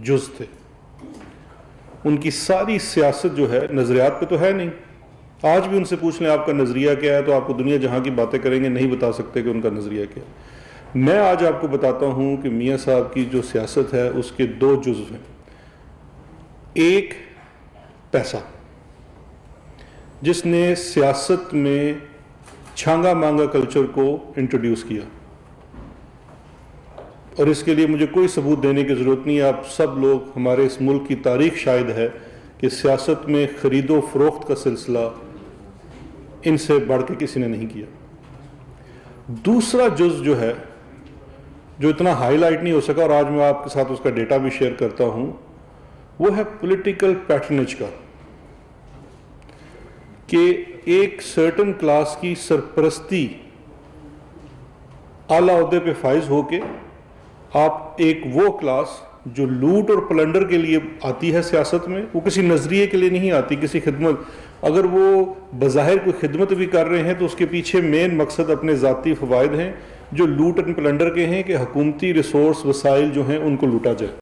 جز تھے. ان کی ساری سیاست جو ہے نظریات پہ تو ہے نہیں. آج بھی ان سے پوچھ لیں آپ کا نظریہ کیا ہے تو آپ کو دنیا جہاں کی باتیں کریں گے نہیں بتا سکتے کہ ان کا نظریہ کیا ہے. میں آج آپ کو بتاتا ہوں کہ میاں صاحب کی جو سیاست ہے اس کے دو جزو ہیں. ایک پیسہ، جس نے سیاست میں چھانگا مانگا کلچر کو انٹروڈیوس کیا، اور اس کے لیے مجھے کوئی ثبوت دینے کی ضرورت نہیں ہے. آپ سب لوگ، ہمارے اس ملک کی تاریخ شاہد ہے کہ سیاست میں خرید و فروخت کا سلسلہ ان سے بڑھ کے کسی نے نہیں کیا. دوسرا جز جو ہے، جو اتنا ہائی لائٹ نہیں ہو سکا، اور آج میں آپ کے ساتھ اس کا ڈیٹا بھی شیئر کرتا ہوں، وہ ہے پولیٹیکل پیٹرنیج کا، کہ ایک سرٹن کلاس کی سرپرستی اعلیٰ عہدے پہ فائز ہو کے آپ ایک وہ کلاس جو لوٹ اور پلنڈر کے لیے آتی ہے سیاست میں، وہ کسی نظریے کے لیے نہیں آتی، کسی خدمت. اگر وہ بظاہر کوئی خدمت بھی کر رہے ہیں تو اس کے پیچھے مین مقصد اپنے ذاتی فوائد ہیں جو لوٹ اینڈ پلنڈر کے ہیں، کہ حکومتی ریسورس وسائل جو ہیں ان کو لوٹا جائے.